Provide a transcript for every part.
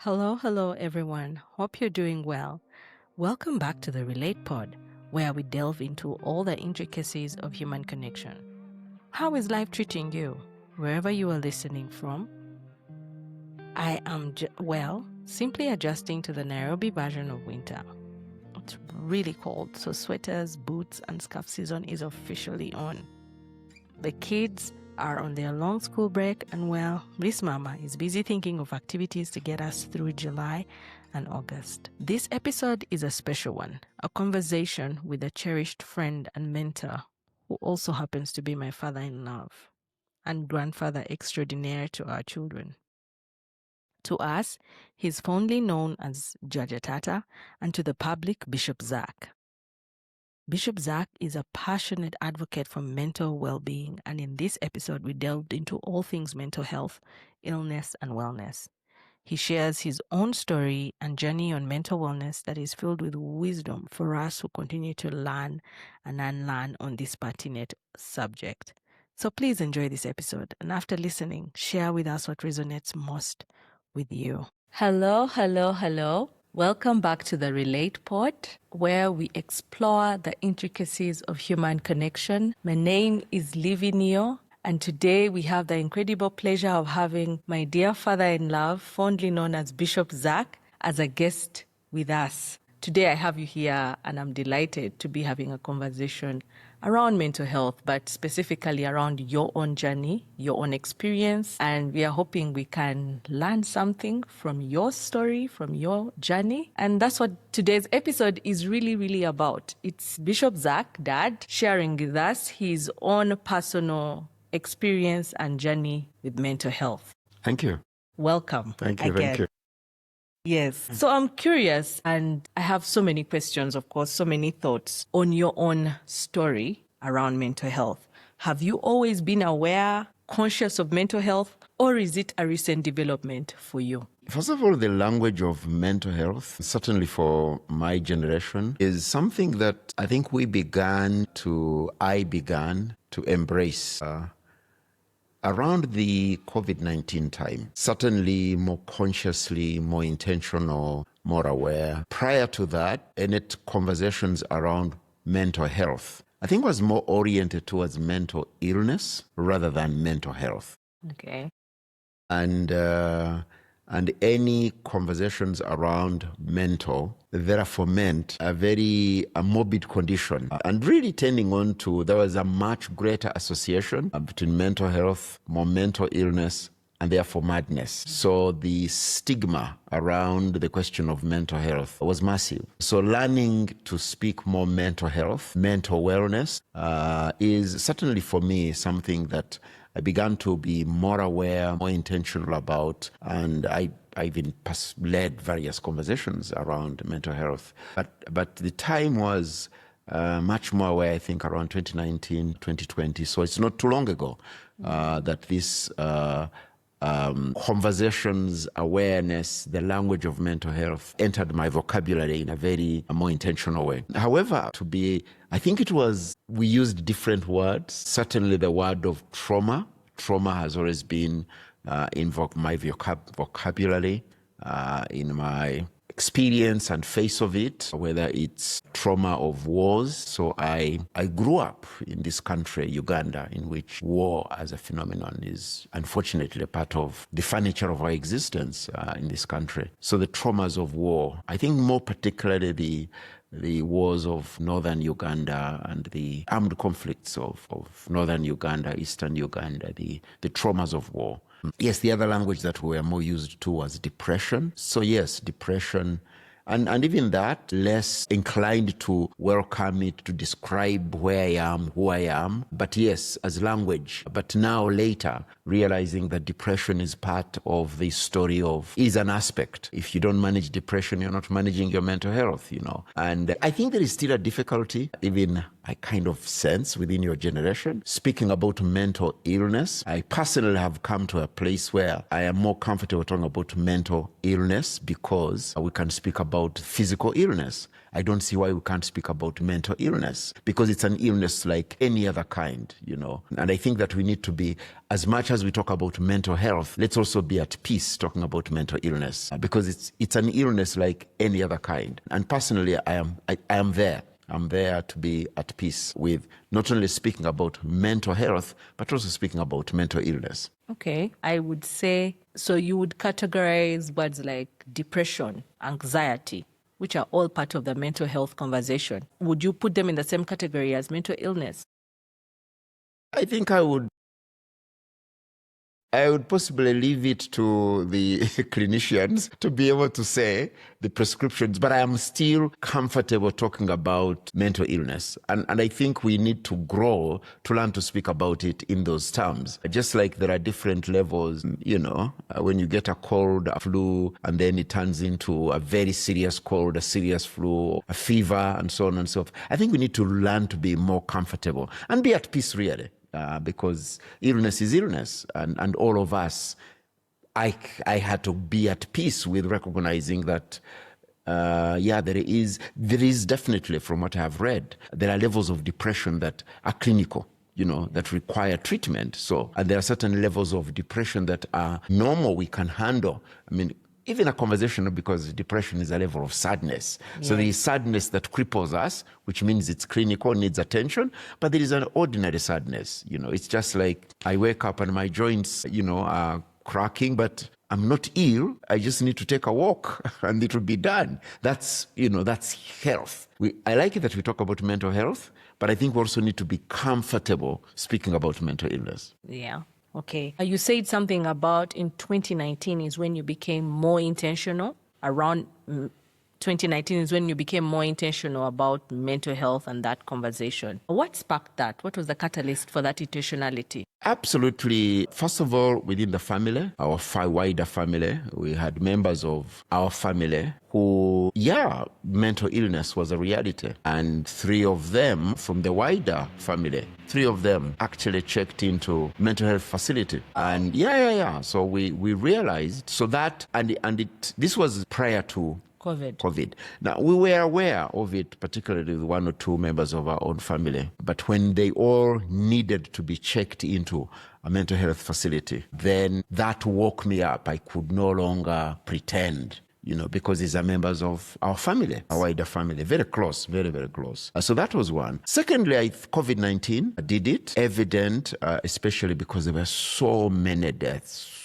Hello, everyone. Hope you're doing well. Welcome back to the Relate Pod, where we delve into all the intricacies of human connection. How is life treating you, wherever you are listening from? I am, simply adjusting to the Nairobi version of winter. It's really cold, so sweaters, boots, and scarf season is officially on. The kids are on their long school break, and Miss Mama is busy thinking of activities to get us through July and August. This episode is a special one, a conversation with a cherished friend and mentor who also happens to be my father-in-law and grandfather extraordinaire to our children. To us, he's fondly known as Jaja Tata, and to the public, Bishop Zac. Bishop Zac is a passionate advocate for mental well-being, and in this episode, we delved into all things mental health, illness, and wellness. He shares his own story and journey on mental wellness that is filled with wisdom for us who continue to learn and unlearn on this pertinent subject. So please enjoy this episode, and after listening, share with us what resonates most with you. Hello. Welcome back to the Relate Pod, where we explore the intricacies of human connection. My name is Livi Niyo, and today we have the incredible pleasure of having my dear father-in-law, fondly known as Bishop Zac, as a guest with us. Today I have you here, and I'm delighted to be having a conversation around mental health, but specifically around your own journey, your own experience. And we are hoping we can learn something from your story, from your journey. And that's what today's episode is really about. It's Bishop Zac, Dad, sharing with us his own personal experience and journey with mental health. Thank you. Welcome. Thank you. Yes. So I'm curious, and I have so many questions, of course, so many thoughts on your own story around mental health. Have you always been aware, conscious of mental health, or is it a recent development for you? First of all, the language of mental health, certainly for my generation, is something that I think I began to embrace around the COVID-19 time. Certainly more consciously, more intentional, more aware. Prior to that, any conversations around mental health, I think was more oriented towards mental illness rather than mental health. Okay. And any conversations around mental, therefore meant a very morbid condition. And really tending on to, there was a much greater association between mental health, more mental illness, and therefore madness. So the stigma around the question of mental health was massive. So learning to speak more mental health, mental wellness, is certainly for me something that I began to be more aware, more intentional about, and I even led various conversations around mental health. But the time was much more aware, I think, around 2019, 2020. So it's not too long ago that this conversations, awareness, the language of mental health entered my vocabulary in a very more intentional way. However, I think we used different words. Certainly the word of trauma. Trauma has always been in my vocabulary, in my experience and face of it, whether it's trauma of wars. So I grew up in this country, Uganda, in which war as a phenomenon is unfortunately a part of the furniture of our existence in this country. So the traumas of war, I think more particularly the wars of northern Uganda and the armed conflicts of northern Uganda, eastern Uganda, the traumas of war. Yes, the other language that we were more used to was depression. So yes, depression. And even that, less inclined to welcome it, to describe where I am, who I am. But yes, as language. But now later, realizing that depression is part of the story is an aspect. If you don't manage depression, you're not managing your mental health, And I think there is still a difficulty, even I kind of sense within your generation, speaking about mental illness. I personally have come to a place where I am more comfortable talking about mental illness because we can speak about about physical illness. I don't see why we can't speak about mental illness, because it's an illness like any other kind, And I think that we need to be, as much as we talk about mental health, let's also be at peace talking about mental illness, because it's an illness like any other kind. And personally, I am there. I'm there to be at peace with not only speaking about mental health, but also speaking about mental illness. Okay. I would say, so you would categorize words like depression, anxiety, which are all part of the mental health conversation. Would you put them in the same category as mental illness? I think I would possibly leave it to the clinicians to be able to say the prescriptions, but I am still comfortable talking about mental illness. And I think we need to grow to learn to speak about it in those terms. Just like there are different levels, when you get a cold, a flu, and then it turns into a very serious cold, a serious flu, a fever, and so on and so forth. I think we need to learn to be more comfortable and be at peace, really. Because illness is illness, and all of us, I had to be at peace with recognizing that, there is definitely, from what I have read, there are levels of depression that are clinical, that require treatment. So, and there are certain levels of depression that are normal, we can handle. I mean, even a conversation, because depression is a level of sadness. Yes. So there is sadness that cripples us, which means it's clinical, needs attention, but there is an ordinary sadness. It's just like I wake up and my joints, are cracking, but I'm not ill. I just need to take a walk and it will be done. That's health. I like it that we talk about mental health, but I think we also need to be comfortable speaking about mental illness. Yeah. Okay. You said something about in 2019 is when you became more intentional. Around 2019 is when you became more intentional about mental health and that conversation. What sparked that? What was the catalyst for that intentionality? Absolutely. First of all, within the family, our wider family, we had members of our family who, mental illness was a reality. And 3 of them from the wider family, 3 of them actually checked into mental health facility. And so we realized, so that, this was prior to COVID. Now, we were aware of it, particularly with 1 or 2 members of our own family. But when they all needed to be checked into a mental health facility, then that woke me up. I could no longer pretend, because these are members of our family, our wider family, very close, very, very close. So that was one. Secondly, COVID-19 did it evident, especially because there were so many deaths,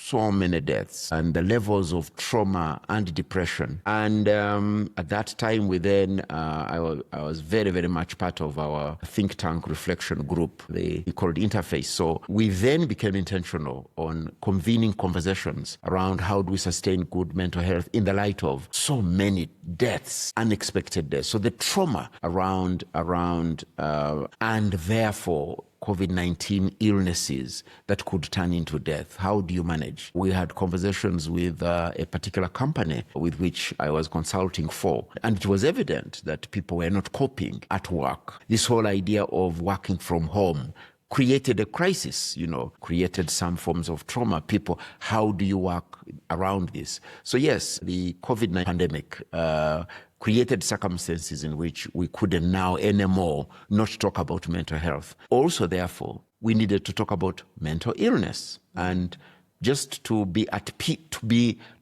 and the levels of trauma and depression. And at that time, I was very, very much part of our think tank reflection group, we called Interface. So we then became intentional on convening conversations around how do we sustain good mental health in the light of so many deaths, unexpected deaths. So the trauma around and therefore COVID-19 illnesses that could turn into death. How do you manage? We had conversations with a particular company with which I was consulting for, and it was evident that people were not coping at work. This whole idea of working from home created a crisis, created some forms of trauma. People, how do you work around this? So yes, the COVID-19 pandemic created circumstances in which we couldn't now anymore not talk about mental health. Also, therefore, we needed to talk about mental illness and just to be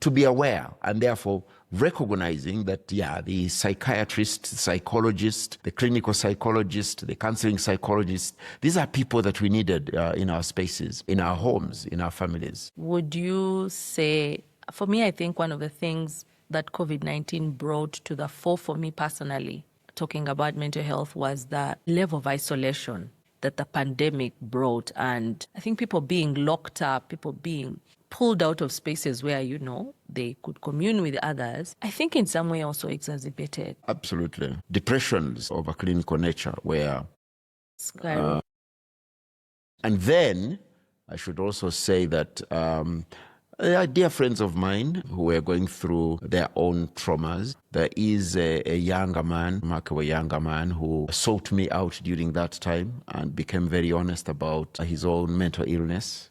to be aware, and therefore recognizing that, the psychiatrist, the psychologist, the clinical psychologist, the counseling psychologist, these are people that we needed in our spaces, in our homes, in our families. Would you say, for me, I think one of the things that COVID-19 brought to the fore for me personally, talking about mental health, was the level of isolation that the pandemic brought. And I think people being locked up, people being pulled out of spaces where, they could commune with others, I think in some way also exacerbated. Absolutely. Depressions of a clinical nature were... and then I should also say that dear friends of mine who were going through their own traumas. There is a younger man, a younger man, who sought me out during that time and became very honest about his own mental illness.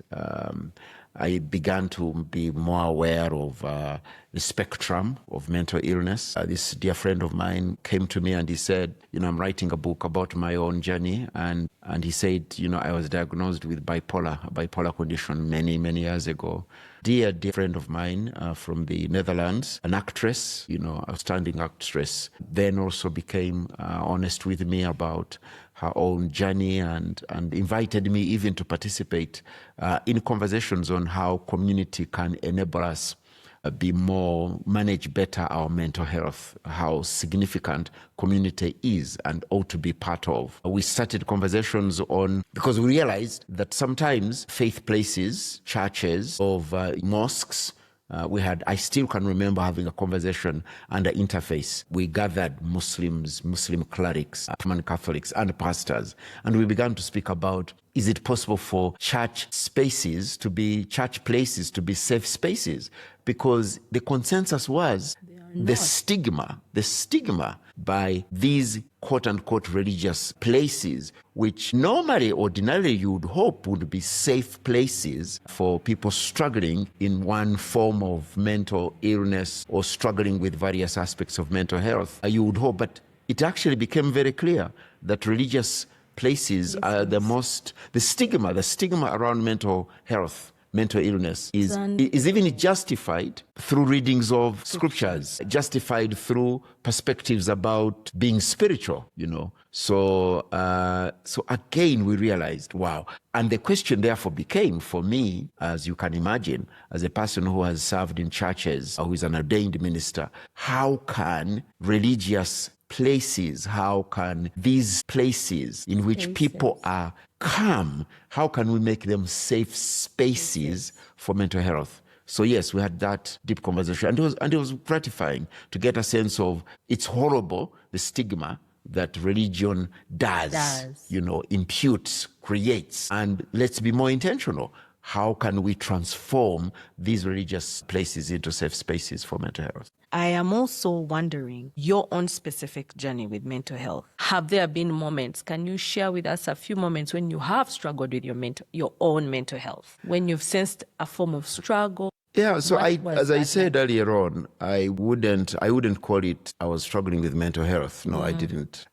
I began to be more aware of the spectrum of mental illness. This dear friend of mine came to me and he said, I'm writing a book about my own journey. And he said, I was diagnosed with a bipolar condition many, many years ago. Dear friend of mine from the Netherlands, an actress, outstanding actress, then also became honest with me about her own journey and invited me even to participate in conversations on how community can enable us manage better our mental health, how significant community is and ought to be part of. We started conversations because we realized that sometimes faith places, churches, of mosques, I still can remember having a conversation under interface. We gathered Muslims, Muslim clerics, Roman Catholics, and pastors, and we began to speak about, is it possible for church places to be safe spaces? Because the consensus was the stigma by these quote-unquote religious places, which ordinarily you would hope would be safe places for people struggling in one form of mental illness or struggling with various aspects of mental health. You would hope, but it actually became very clear that religious places are the stigma around mental health, mental illness is even justified through readings of scriptures, justified through perspectives about being spiritual, So again, we realized, wow. And the question therefore became, for me, as you can imagine, as a person who has served in churches, who is an ordained minister, how can religious places, how can these places in which people are calm, how can we make them safe spaces for mental health? So yes, we had that deep conversation, and it was gratifying to get a sense of, it's horrible, the stigma that religion does. Imputes, creates, and let's be more intentional. How can we transform these religious places into safe spaces for mental health? I am also wondering your own specific journey with mental health. Have there been moments, can you share with us a few moments when you have struggled with your own mental health, when you've sensed a form of struggle? Yeah, so as I said earlier on, I wouldn't call it I was struggling with mental health. No, I didn't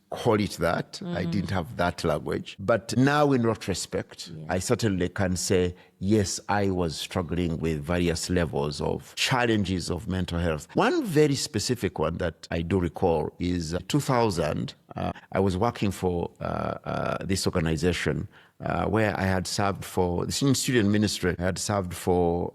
call it that. I didn't have that language. But now in retrospect, I certainly can say, yes, I was struggling with various levels of challenges of mental health. One very specific one that I do recall is 2000. I was working for this organization where I had served for the student ministry. I had served for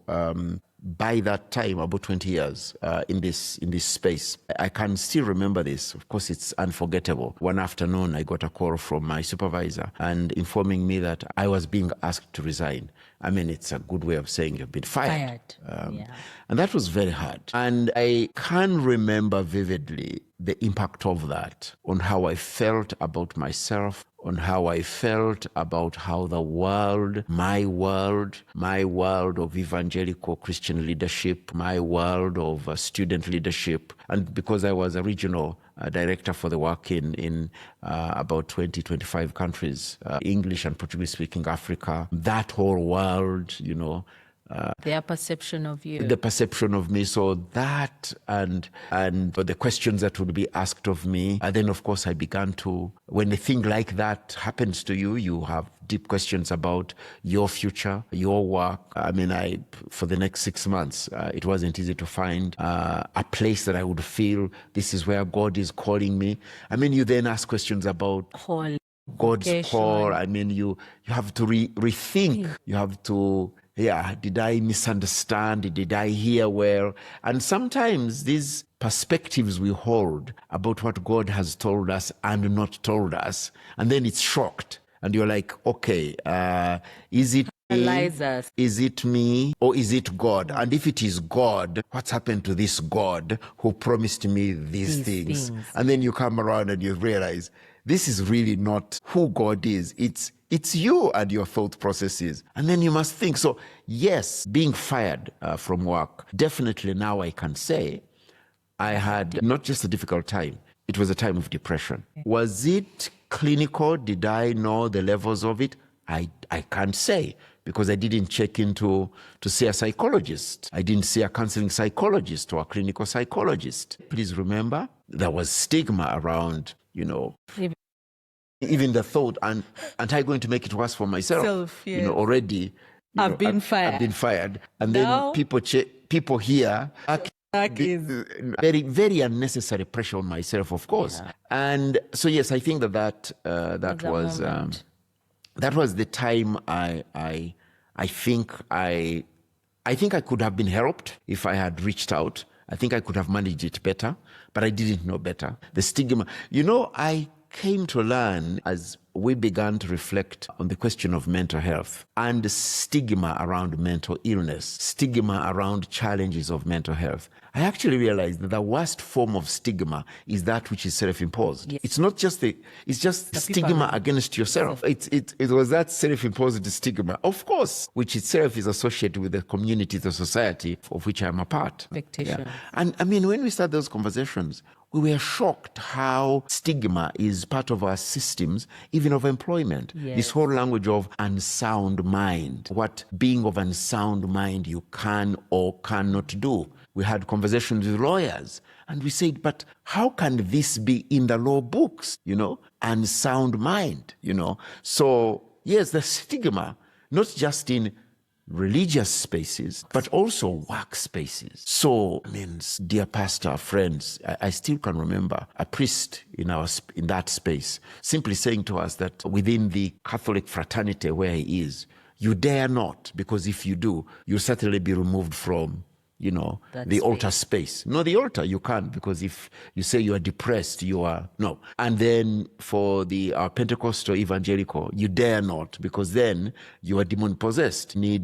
by that time about 20 years in this space. I can still remember this. Of course, it's unforgettable. One afternoon, I got a call from my supervisor and informing me that I was being asked to resign. I mean, it's a good way of saying you've been fired. And that was very hard. And I can remember vividly the impact of that on how I felt about myself, on how I felt about how the world, my world of evangelical Christian leadership, my world of student leadership, and because I was a regional director for the work in about 25 countries, English and Portuguese-speaking Africa, that whole world, their perception of you. The perception of me. So that and the questions that would be asked of me. And then, of course, I began to, when a thing like that happens to you, you have deep questions about your future, your work. I mean, for the next 6 months, it wasn't easy to find a place that I would feel this is where God is calling me. I mean, you then ask questions about God's call. I mean, you have to rethink. You have to... did I misunderstand? Did I hear well? And sometimes these perspectives we hold about what God has told us and not told us, and then it's shocked. And you're like, okay, is it me? Is it me? Or is it God? And if it is God, what's happened to this God who promised me these things? And then you come around and you realize, this is really not who God is. It's you and your thought processes. And then you must think. So yes, being fired from work, definitely now I can say I had not just a difficult time, it was a time of depression. Was it clinical? Did I know the levels of it? I can't say. because I didn't check into to see a psychologist. I didn't see a counseling psychologist or a clinical psychologist. Please remember, there was stigma around, even the thought, and aren't I going to make it worse for myself? Already, I've been fired. And now, then people here is very, very unnecessary pressure on myself, of course. Yeah. And so, yes, I think that was the time I think I could have been helped if I had reached out. I think I could have managed it better, but I didn't know better. The stigma, I came to learn as we began to reflect on the question of mental health and the stigma around mental illness, stigma around challenges of mental health. I actually realized that the worst form of stigma is that which is self-imposed. Yes. It's not just it's just the stigma against yourself. It was that self-imposed stigma, of course, which itself is associated with the community, the society of which I'm a part. Expectation. Yeah. And I mean, when we start those conversations, we were shocked how stigma is part of our systems, even of employment. Yes. This whole language of unsound mind, what being of unsound mind you can or cannot do. We had conversations with lawyers and we said, but how can this be in the law books, unsound mind, So yes, the stigma, not just in religious spaces, but also work spaces. So, dear pastor, friends, I still can remember a priest in that space simply saying to us that within the Catholic fraternity where he is, you dare not, because if you do, you'll certainly be removed from the altar space. No, the altar, you can't, because if you say you are depressed, you are, no. And then for the Pentecostal evangelical, you dare not, because then you are demon possessed. You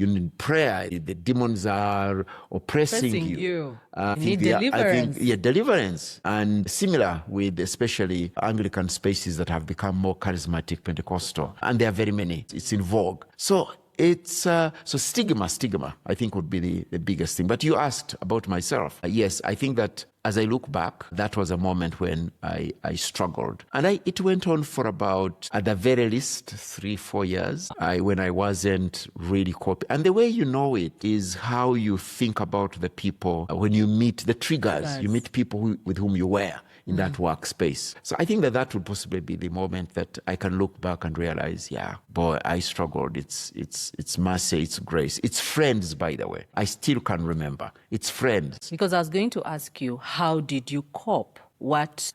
need prayer. The demons are oppressing you. You need deliverance. Deliverance. And similar with especially Anglican spaces that have become more charismatic Pentecostal. And there are very many. It's in vogue. So it's so stigma, I think would be the biggest thing. But you asked about myself. Yes, I think that as I look back, that was a moment when I struggled. And it went on for about, at the very least, 3-4 years, when I wasn't really coping. And the way you know it is how you think about the people when you meet the triggers. Yes. You meet people with whom you were in that workspace. So I think that would possibly be the moment that I can look back and realize, yeah, boy, I struggled. It's mercy, it's grace. It's friends, by the way. I still can remember. It's friends. Because I was going to ask you, how did you cope?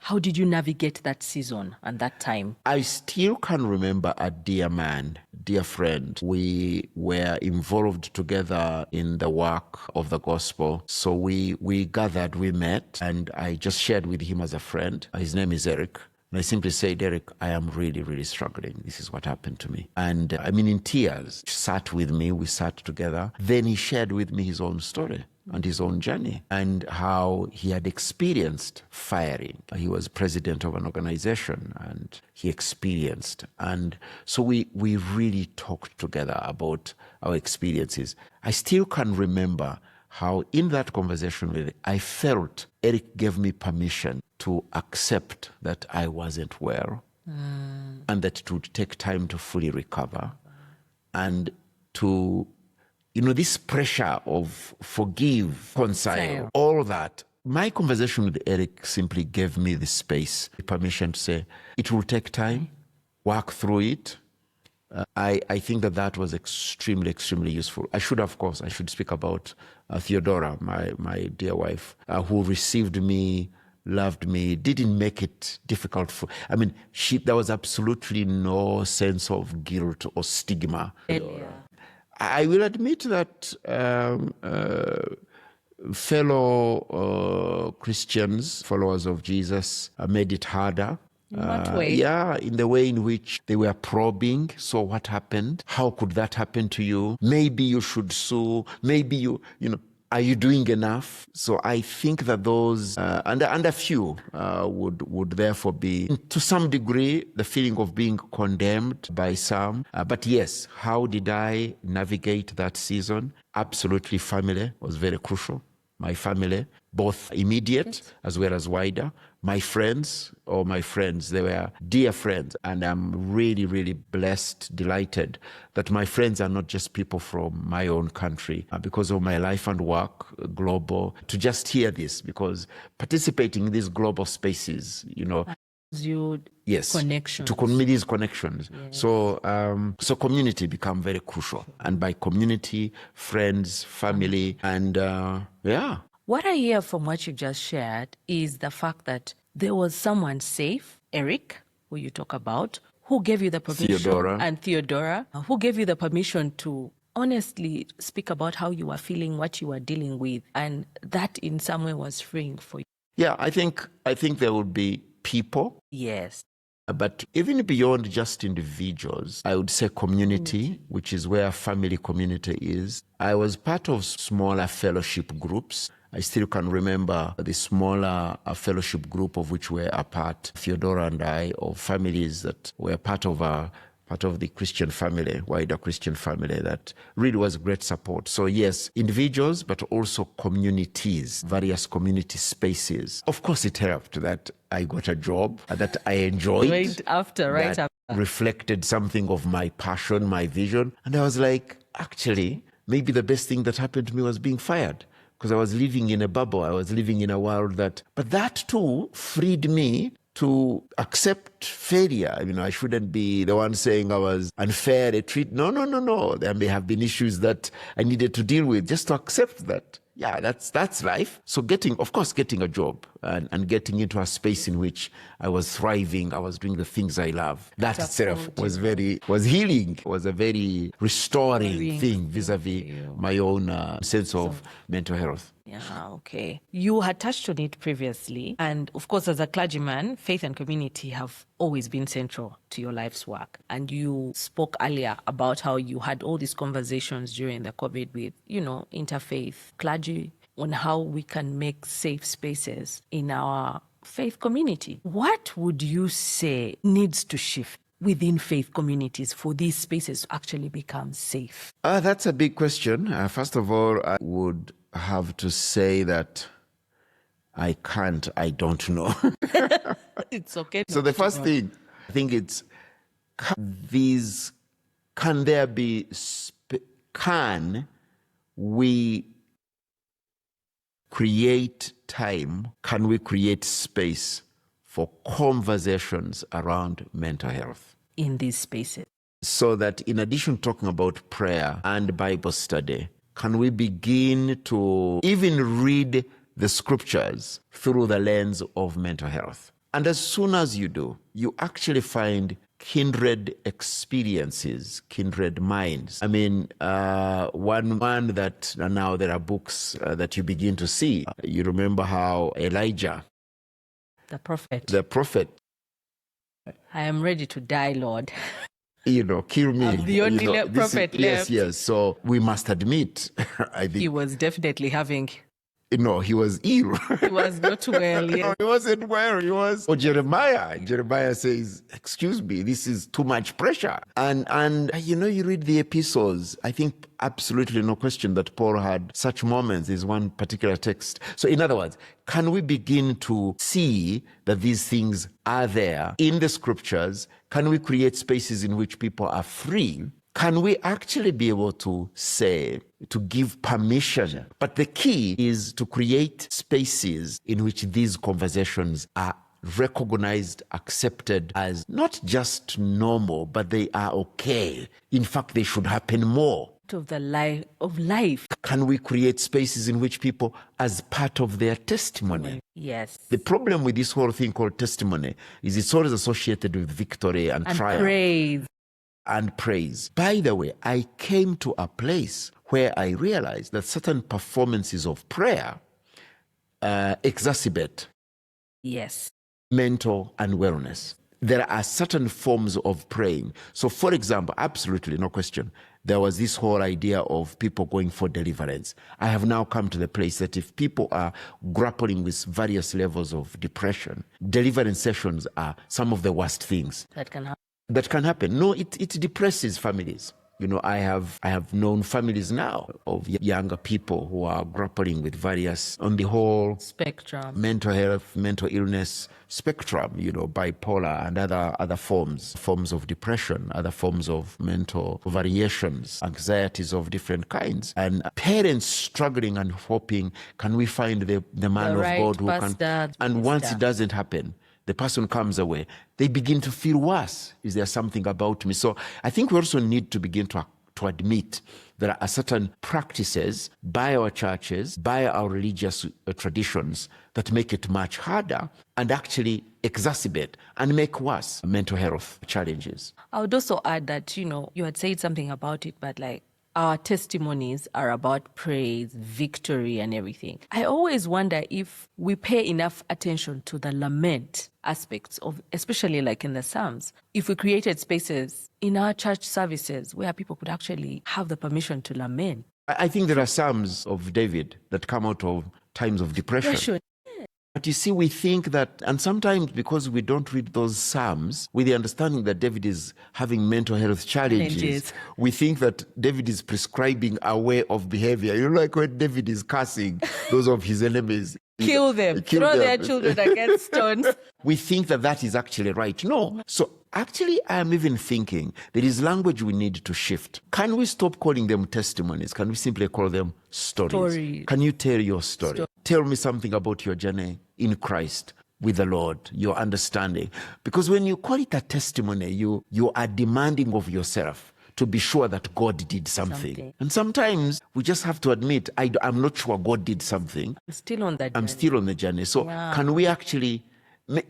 How did you navigate that season and that time? I still can remember a dear man, dear friend. We were involved together in the work of the gospel. So we gathered, we met, and I just shared with him as a friend. His name is Eric. And I simply said, Eric, I am really, really struggling. This is what happened to me. And in tears, he sat with me, we sat together. Then he shared with me his own story and his own journey and how he had experienced firing. He was president of an organization and he experienced. And so we really talked together about our experiences. I still can remember how in that conversation with I felt Eric gave me permission to accept that I wasn't well and that it would take time to fully recover and to, this pressure of forgive, reconcile, all that. My conversation with Eric simply gave me the space, the permission to say, it will take time, work through it. I think that was extremely, extremely useful. I should speak about Theodora, my dear wife, who received me, loved me, didn't make it difficult there was absolutely no sense of guilt or stigma. I will admit that fellow Christians, followers of Jesus, made it harder. In what way? Yeah, in the way in which they were probing. So what happened? How could that happen to you? Maybe you should sue. Maybe are you doing enough? So I think that those, and a few would therefore be, to some degree, the feeling of being condemned by some. But yes, how did I navigate that season? Absolutely, family was very crucial. my family, both immediate as well as wider. My friends, they were dear friends. And I'm really, really blessed, delighted that my friends are not just people from my own country. Because of my life and work, global, to just hear this, because participating in these global spaces, you yes, connections. to these connections. Yes. So community become very crucial. And by community, friends, family, and yeah. What I hear from what you just shared is the fact that there was someone safe, Eric, who you talk about, who gave you the permission, and Theodora, who gave you the permission to honestly speak about how you were feeling, what you were dealing with, and that in some way was freeing for you. Yeah, I think there would be people. Yes. But even beyond just individuals, I would say community, which is where family community is. I was part of smaller fellowship groups. I still can remember the smaller fellowship group of which we're a part, Theodora and I, of families that were part of the Christian family, wider Christian family, that really was great support. So yes, individuals, but also communities, various community spaces. Of course, it helped that I got a job that I enjoyed. Right after. Reflected something of my passion, my vision. And I was like, actually, maybe the best thing that happened to me was being fired. Because I was living in a bubble. I was living in a world but that too freed me to accept failure. I shouldn't be the one saying I was unfairly treated. No. There may have been issues that I needed to deal with, just to accept that. Yeah, that's life. So getting a job and getting into a space in which I was thriving, I was doing the things I love. That itself was healing, was a very restoring thing vis-a-vis my own sense of mental health. Yeah, okay. You had touched on it previously. And of course, as a clergyman, faith and community have always been central to your life's work. And you spoke earlier about how you had all these conversations during the COVID with, interfaith clergy on how we can make safe spaces in our faith community. What would you say needs to shift within faith communities for these spaces to actually become safe? That's a big question. First of all, I would have to say that I don't know. It's okay. So the first thing, I think it's, can we create time? Can we create space for conversations around mental health in these spaces? So that in addition to talking about prayer and Bible study, can we begin to even read the scriptures through the lens of mental health? And as soon as you do, you actually find kindred experiences, kindred minds. One that now there are books that you begin to see. You remember how Elijah, the prophet, I am ready to die, Lord. Kill me. I'm the only prophet left. Yes. So we must admit, I think he was definitely having. He was ill. He was not well. Yes. No, he wasn't well. He was. Oh, Jeremiah. Jeremiah says, "Excuse me, this is too much pressure." And you read the epistles. I think absolutely no question that Paul had such moments. Is one particular text. So, in other words, can we begin to see that these things are there in the scriptures? Can we create spaces in which people are free? Can we actually be able to say, to give permission? But the key is to create spaces in which these conversations are recognized, accepted as not just normal, but they are okay. In fact, they should happen more. Of the life of life. Can we create spaces in which people, as part of their testimony? Yes. The problem with this whole thing called testimony is it's always associated with victory and triumph. Praise. And praise. By the way, I came to a place where I realized that certain performances of prayer exacerbate mental unwellness. There are certain forms of praying. So, for example, absolutely no question, there was this whole idea of people going for deliverance. I have now come to the place that if people are grappling with various levels of depression, deliverance sessions are some of the worst things that can happen. No, it depresses families. I have known families now of younger people who are grappling with various, on the whole spectrum, mental health, mental illness spectrum, bipolar and other forms of depression, other forms of mental variations, anxieties of different kinds, and parents struggling and hoping, can we find the man of right God who pastor, can, and once it doesn't happen, the person comes away, they begin to feel worse. Is there something about me? So I think we also need to begin to admit there are certain practices by our churches, by our religious traditions that make it much harder and actually exacerbate and make worse mental health challenges. I would also add that, you had said something about it, but like, our testimonies are about praise, victory, and everything. I always wonder if we pay enough attention to the lament aspects of, especially like in the Psalms, if we created spaces in our church services where people could actually have the permission to lament. I think there are Psalms of David that come out of times of depression. But you see, we think that, and sometimes because we don't read those Psalms with the understanding that David is having mental health challenges, we think that David is prescribing a way of behavior. Like when David is cursing those of his enemies. Kill them, throw their children against stones. We think that is actually right. No. So actually, I am even thinking there is language we need to shift. Can we stop calling them testimonies? Can we simply call them stories? Can you tell your story? Tell me something about your journey in Christ with the Lord, your understanding. Because when you call it a testimony, you are demanding of yourself to be sure that God did something. And sometimes we just have to admit, I'm not sure God did something. I'm still on that journey. I'm still on the journey. So can we actually...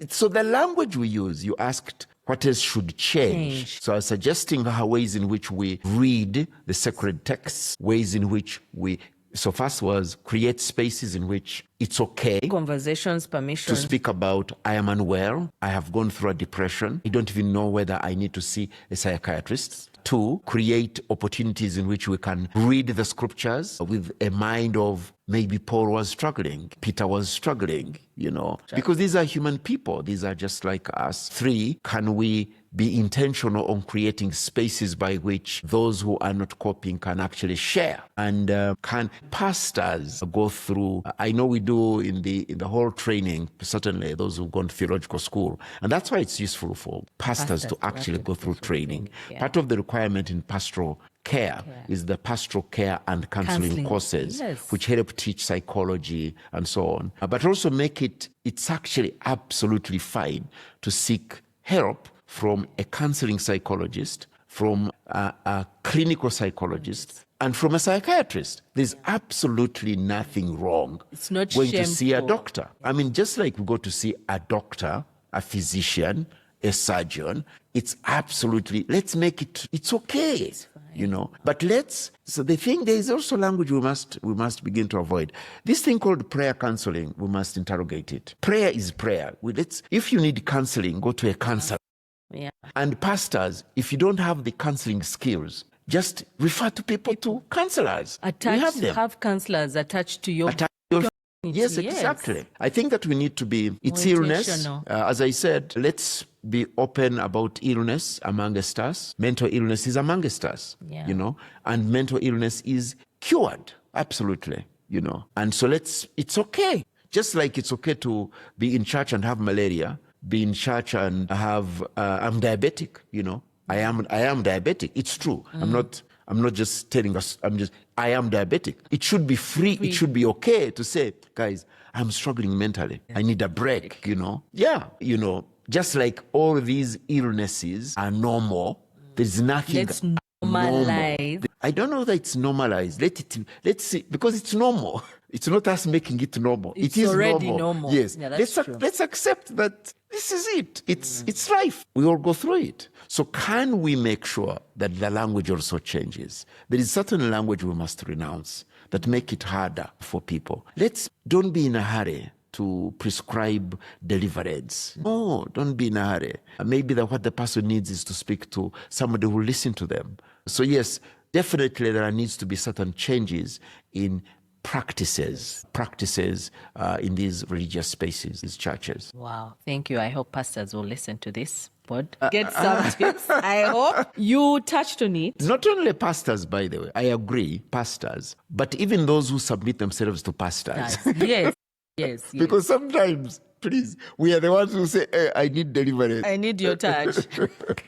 So the language we use, you asked what else should change. So I was suggesting ways in which we read the sacred texts, ways in which we... So first was create spaces in which it's okay. Conversations, permission. To speak about, I am unwell, I have gone through a depression, I don't even know whether I need to see a psychiatrist. 2, create opportunities in which we can read the scriptures with a mind of maybe Paul was struggling, Peter was struggling, because these are human people. These are just like us. 3, can we be intentional on creating spaces by which those who are not coping can actually share? And can pastors go through, I know we do in the whole training, certainly those who've gone to theological school, and that's why it's useful for pastors to actually go through training. Part of the requirement in pastoral care is the pastoral care and counseling courses, which help teach psychology and so on. But also make it's actually absolutely fine to seek help from a counseling psychologist, from a clinical psychologist, and from a psychiatrist. There's absolutely nothing wrong. It's not going shameful. To see a doctor. I mean, just like we go to see a doctor, a physician, a surgeon, it's absolutely, let's make it's okay. But so the thing, there is also language we must begin to avoid. This thing called prayer counseling, we must interrogate it. Prayer is prayer. If you need counseling, go to a counselor. Yeah. And pastors, if you don't have the counseling skills, just refer to people to counselors. Have counselors attached to your... Yes, exactly. I think that we need to be... It's illness. As I said, let's be open about illness amongst us. Mental illness is amongst us, and mental illness is cured, absolutely, And so it's okay. Just like it's okay to be in church and have malaria, be in church and have I'm diabetic, I am diabetic. It's true. I'm not just telling us, I am diabetic. It should be free. It should be okay to say, guys, I'm struggling mentally. I need a break, just like all these illnesses are normal. There's nothing Let's normalize. Normal. I don't know that it's normalized. Let's see, because it's normal. It's not us making it normal. It's it is already normal. Yes. Yeah, that's true. Let's accept that this is it. It's life. We all go through it. So can we make sure that the language also changes? There is certain language we must renounce that make it harder for people. Don't be in a hurry to prescribe deliverance. No, don't be in a hurry. Maybe what the person needs is to speak to somebody who will listen to them. So yes, definitely there needs to be certain changes in practices in these religious spaces, these churches. Wow. Thank you. I hope pastors will listen to this pod. Get some tips. I hope you touched on it. Not only pastors, by the way, I agree, pastors, but even those who submit themselves to pastors. Yes. Yes. Because sometimes, please, we are the ones who say, hey, I need deliverance. I need your touch.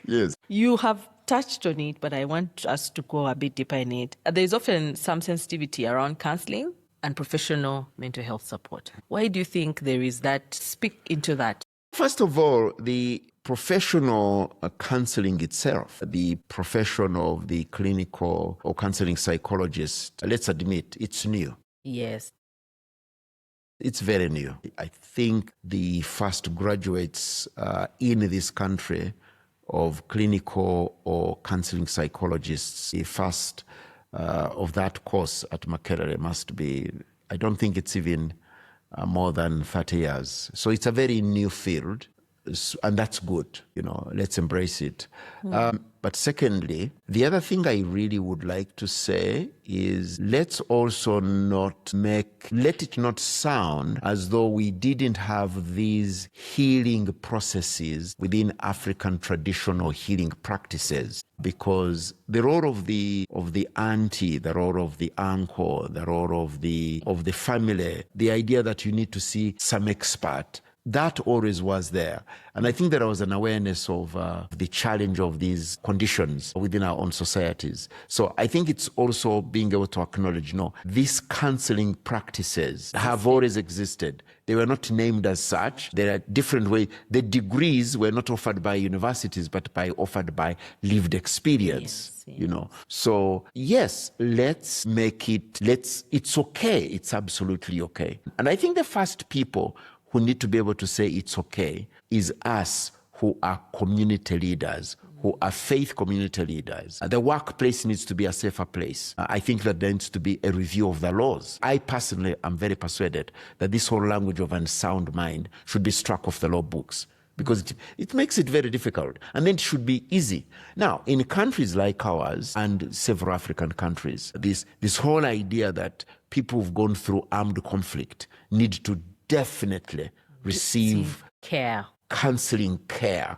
Yes. You have touched on it, but I want us to go a bit deeper in it. There's often some sensitivity around counseling and professional mental health support. Why do you think there is that? Speak into that. First of all, the professional counseling itself, the profession of the clinical or counseling psychologist, let's admit, it's new. Yes. It's very new. I think the first graduates in this country of clinical or counseling psychologists, the first of that course at Makerere must be, I don't think it's even more than 30 years. So it's a very new field, and that's good. Let's embrace it. But secondly, the other thing I really would like to say is let's also let it not sound as though we didn't have these healing processes within African traditional healing practices. Because the role of the auntie, the role of the uncle, the role of the family, the idea that you need to see some expert, that always was there. And I think there was an awareness of the challenge of these conditions within our own societies. So I think it's also being able to acknowledge, these counseling practices have always existed. They were not named as such. There are different ways. The degrees were not offered by universities, but offered by lived experience. Yes. So yes, let's make it, it's okay. It's absolutely okay. And I think the first people who need to be able to say it's okay is us who are community leaders, who are faith community leaders. The workplace needs to be a safer place. I think that there needs to be a review of the laws. I personally am very persuaded that this whole language of unsound mind should be struck off the law books, because it makes it very difficult. And then it should be easy. Now, in countries like ours and several African countries, this whole idea that people who've gone through armed conflict need to definitely receive care, counseling care.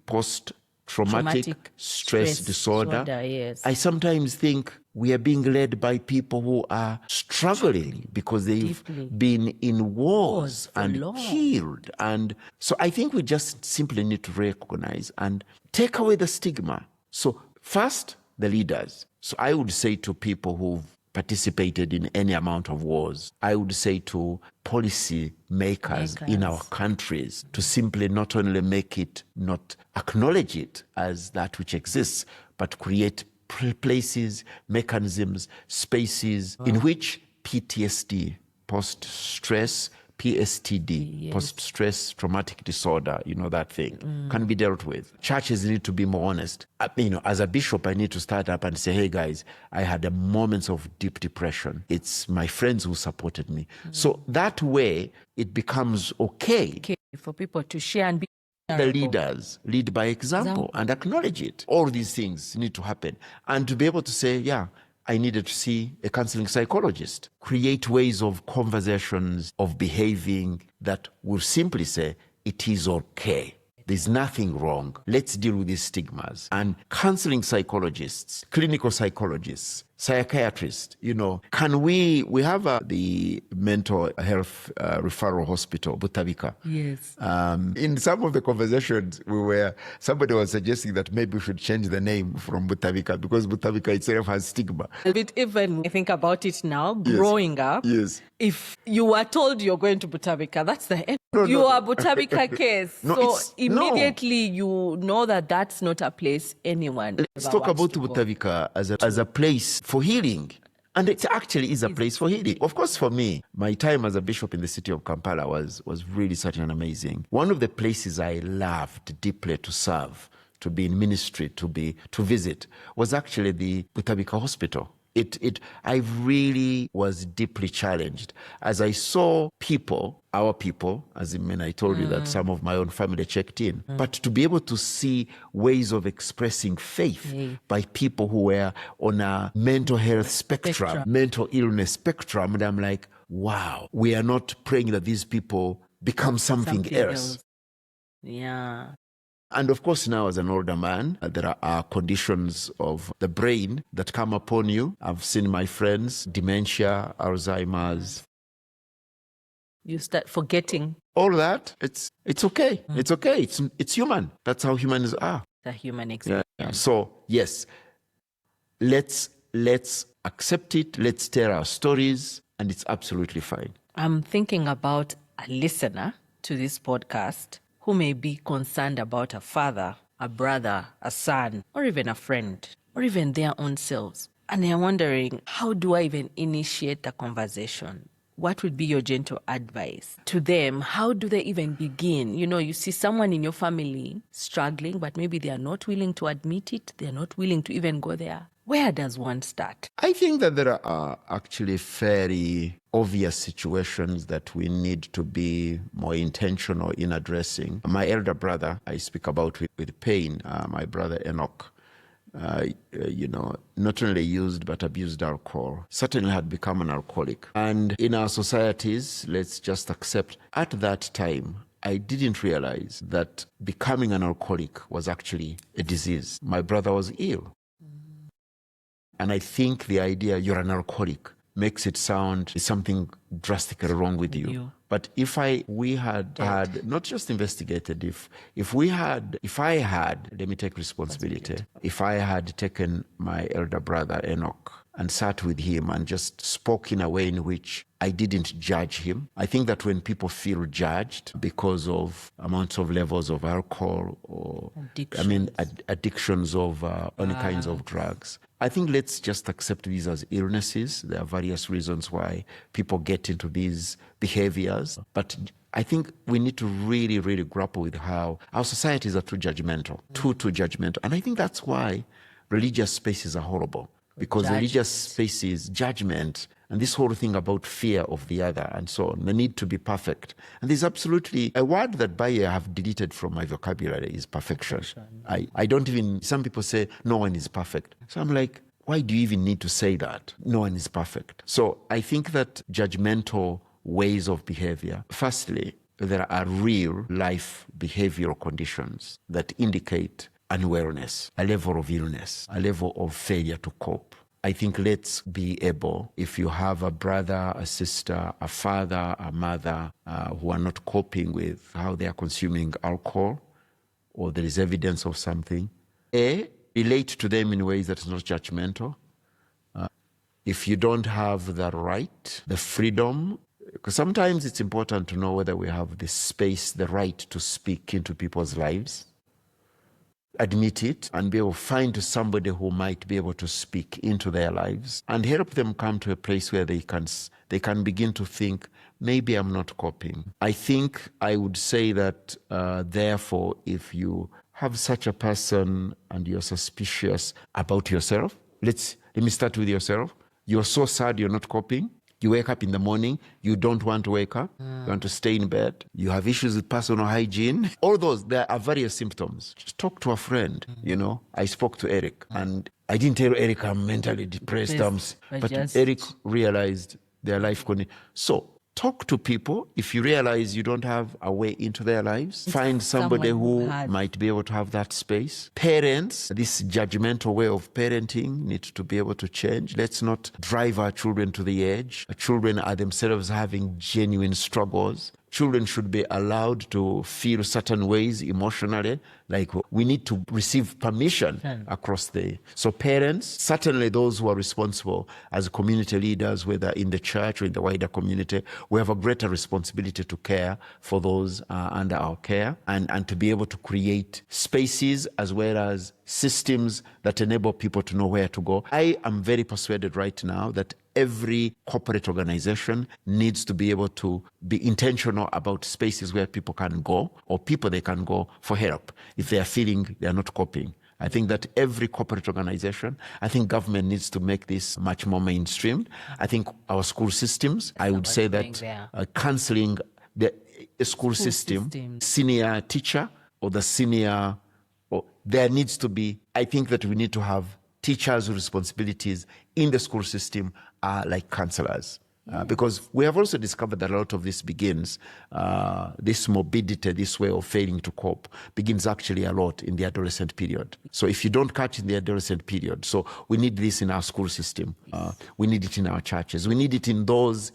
Post-traumatic stress disorder. Yes. I sometimes think we are being led by people who are struggling because they've been in wars and killed. And so I think we just simply need to recognize and take away the stigma. So first, the leaders. So I would say to people who've participated in any amount of wars, I would say to policy makers in our countries to simply not only not acknowledge it as that which exists, but create places, mechanisms, spaces in which PTSD, post-stress, PSTD, post-stress traumatic disorder, that thing, can be dealt with. Churches need to be more honest. As a bishop, I need to start up and say, hey guys, I had moments of deep depression. It's my friends who supported me. So that way, it becomes okay for people to share and be the leaders lead by example and acknowledge it. All these things need to happen. And to be able to say, yeah, I needed to see a counseling psychologist. Create ways of conversations, of behaving that will simply say, it is okay. There's nothing wrong. Let's deal with these stigmas. And counseling psychologists, clinical psychologists, psychiatrists, can we have the mental health referral hospital, Butabika. Yes. In some of the conversations, somebody was suggesting that maybe we should change the name from Butabika because Butabika itself has stigma. But even I think about it now, growing up, if you were told you're going to Butabika, that's the end. You are Butabika case. So immediately you know that that's not a place anyone Let's talk about Butabika as a place for healing. And it actually is a place for healing. Of course, for me, my time as a bishop in the city of Kampala was really such an amazing. One of the places I loved deeply to serve, to be in ministry, to visit, was actually the Butabika Hospital. I really was deeply challenged as I saw people, our people, as in when I told you that some of my own family checked in, but to be able to see ways of expressing faith by people who were on a mental health spectrum, mental illness spectrum, and I'm like, wow, we are not praying that these people become something else. Yeah. And of course, now as an older man, there are conditions of the brain that come upon you. I've seen my friends, dementia, Alzheimer's. You start forgetting. All that, it's okay. It's okay. It's human. That's how humans are. The human experience. Yeah. So, yes, let's accept it. Let's tell our stories, and it's absolutely fine. I'm thinking about a listener to this podcast who may be concerned about a father, a brother, a son, or even a friend, or even their own selves. And they're wondering, how do I even initiate the conversation? What would be your gentle advice to them? How do they even begin? You know, you see someone in your family struggling, but maybe they are not willing to admit it. They're not willing to even go there. Where does one start? I think that there are actually fairly obvious situations that we need to be more intentional in addressing. My elder brother, I speak about with pain, my brother Enoch, not only used but abused alcohol, certainly had become an alcoholic. And in our societies, let's just accept, at that time, I didn't realize that becoming an alcoholic was actually a disease. My brother was ill. And I think the idea you're an alcoholic makes it sound something drastically wrong with you. But if we had not just investigated, if I had, let me take responsibility. If I had taken my elder brother Enoch and sat with him and just spoke in a way in which I didn't judge him. I think that when people feel judged because of amounts of levels of alcohol or addictions of any kinds of drugs, I think let's just accept these as illnesses. There are various reasons why people get into these behaviors. But I think we need to really, really grapple with how our societies are too judgmental, too judgmental. And I think that's why religious spaces are horrible. Because religious spaces, judgment, and this whole thing about fear of the other and so on, the need to be perfect. And there's absolutely a word that by I have deleted from my vocabulary is perfection. I don't even, some people say no one is perfect. So I'm like, why do you even need to say that? No one is perfect. So I think that judgmental ways of behavior, firstly, there are real life behavioral conditions that indicate unwellness, a level of illness, a level of failure to cope. I think let's be able, if you have a brother, a sister, a father, a mother who are not coping with how they are consuming alcohol, or there is evidence of something, relate to them in ways that is not judgmental. If you don't have the right, the freedom, because sometimes it's important to know whether we have the space, the right to speak into people's lives. Admit it and be able to find somebody who might be able to speak into their lives and help them come to a place where they can begin to think, maybe I'm not coping. I think I would say that, therefore, if you have such a person and you're suspicious about yourself, let me start with yourself. You're so sad you're not coping. You wake up in the morning, you don't want to wake up, you want to stay in bed, you have issues with personal hygiene. All those, there are various symptoms. Just talk to a friend, I spoke to Eric, and I didn't tell Eric I'm mentally depressed, but Eric realized their life condition. So talk to people. If you realize you don't have a way into their lives, find somebody who might be able to have that space. Parents, this judgmental way of parenting needs to be able to change. Let's not drive our children to the edge. Children are themselves having genuine struggles. Children should be allowed to feel certain ways emotionally. Like we need to receive permission across so parents, certainly those who are responsible as community leaders, whether in the church or in the wider community, we have a greater responsibility to care for those under our care and to be able to create spaces as well as systems that enable people to know where to go. I am very persuaded right now that every corporate organization needs to be able to be intentional about spaces where people can go or people they can go for help if they are feeling they are not coping. I think that every corporate organization, I think government needs to make this much more mainstream. I think our school systems, I would say that counseling the school system, senior teacher or the senior, or there needs to be, I think that we need to have teachers' responsibilities in the school system are like counselors. Because we have also discovered that a lot of this begins, this morbidity, this way of failing to cope, begins actually a lot in the adolescent period. So if you don't catch in the adolescent period, so we need this in our school system. We need it in our churches. We need it in those,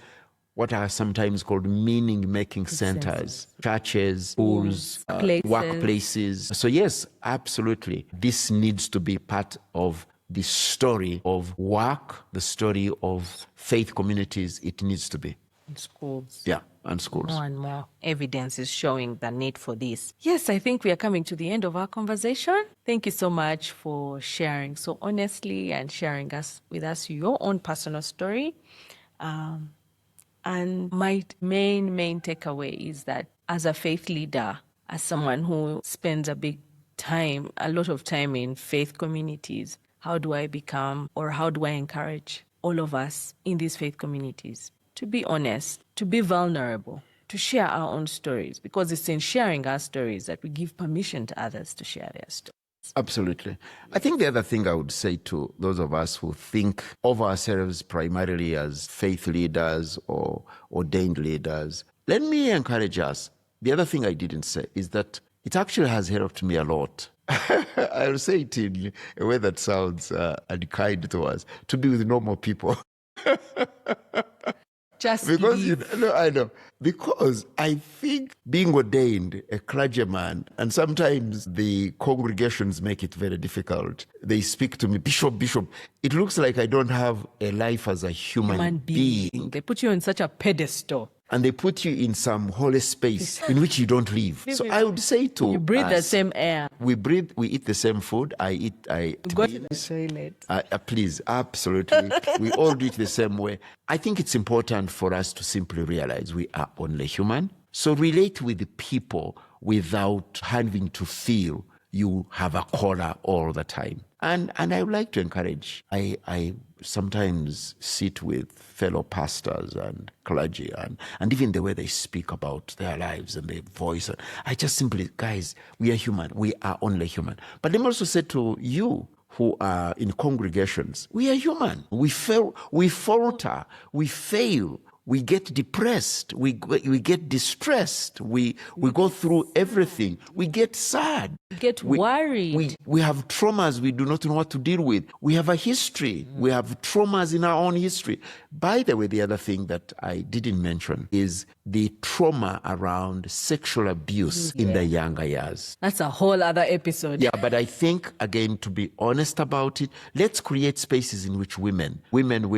what are sometimes called meaning-making centers, churches, schools, workplaces. So yes, absolutely. This needs to be part of the story of work, the story of faith communities. It needs to be. In schools. Yeah, and schools. More and more evidence is showing the need for this. Yes, I think we are coming to the end of our conversation. Thank you so much for sharing so honestly and sharing with us your own personal story. And my main takeaway is that as a faith leader, as someone who spends a lot of time in faith communities, how do I become, or how do I encourage all of us in these faith communities to be honest, to be vulnerable, to share our own stories? Because it's in sharing our stories that we give permission to others to share their stories. Absolutely. I think the other thing I would say to those of us who think of ourselves primarily as faith leaders or ordained leaders, let me encourage us. The other thing I didn't say is that it actually has helped me a lot. I'll say it in a way that sounds unkind to us, to be with normal people. Just because I know. Because I think being ordained a clergyman, and sometimes the congregations make it very difficult. They speak to me, Bishop. It looks like I don't have a life as a human being. They put you on such a pedestal. And they put you in some holy space in which you don't live. So I would say to you breathe the same air. We eat the same food. I go to the toilet. Please, absolutely. We all do it the same way. I think it's important for us to simply realize we are only human. So relate with the people without having to feel you have a collar all the time. And I would like to encourage, I sometimes sit with fellow pastors and clergy and even the way they speak about their lives and their voice. I just simply, guys, we are human. We are only human. But let me also say to you who are in congregations, we are human. We fail, we falter, we fail. We get depressed, we get distressed, we go through everything, we get sad. Get worried. We have traumas we do not know what to deal with. We have a history. We have traumas in our own history. By the way, the other thing that I didn't mention is the trauma around sexual abuse in the younger years. That's a whole other episode. Yeah, but I think, again, to be honest about it, let's create spaces in which women. Even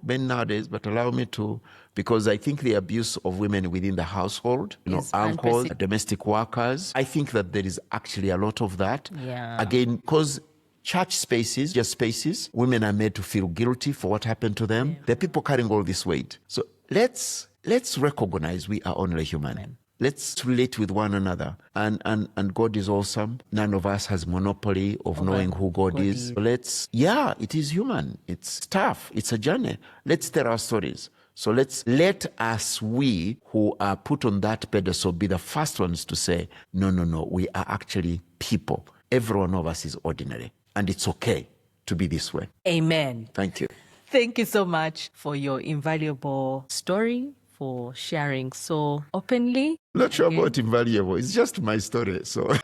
men nowadays, but allow me to, because I think the abuse of women within the household, uncles, domestic workers, I think that there is actually a lot of that. Yeah. Again, because church spaces, just spaces, women are made to feel guilty for what happened to them. Yeah. There are people carrying all this weight. So let's recognize we are only human. Amen. Let's relate with one another. And God is awesome. None of us has monopoly of knowing who God is. So it is human. It's tough. It's a journey. Let's tell our stories. So let us, we who are put on that pedestal, be the first ones to say, no, we are actually people. Every one of us is ordinary. And it's okay to be this way. Amen. Thank you. Thank you so much for your invaluable story, for sharing so openly. Not sure about invaluable. It's just my story.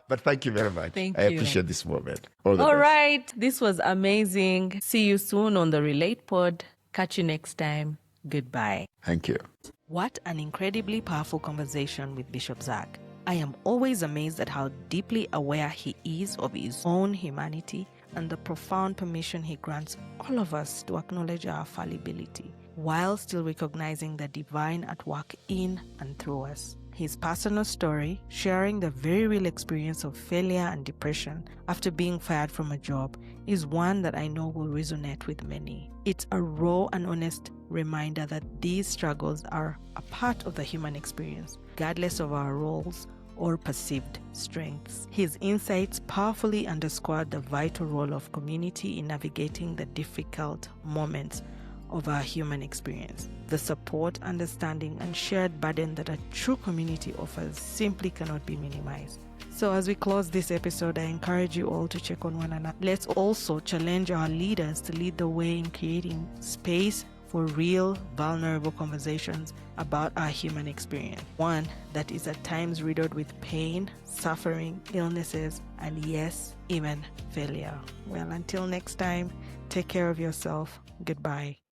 But thank you very much. Thank you. I appreciate this moment. All right. This was amazing. See you soon on the Relate Pod. Catch you next time. Goodbye. Thank you. What an incredibly powerful conversation with Bishop Zac. I am always amazed at how deeply aware he is of his own humanity and the profound permission he grants all of us to acknowledge our fallibility, while still recognizing the divine at work in and through us. His personal story, sharing the very real experience of failure and depression after being fired from a job, is one that I know will resonate with many. It's a raw and honest reminder that these struggles are a part of the human experience, regardless of our roles or perceived strengths. His insights powerfully underscored the vital role of community in navigating the difficult moments of our human experience. The support, understanding, and shared burden that a true community offers simply cannot be minimized. So as we close this episode, I encourage you all to check on one another. Let's also challenge our leaders to lead the way in creating space for real, vulnerable conversations about our human experience. One that is at times riddled with pain, suffering, illnesses, and yes, even failure. Well, until next time, take care of yourself. Goodbye.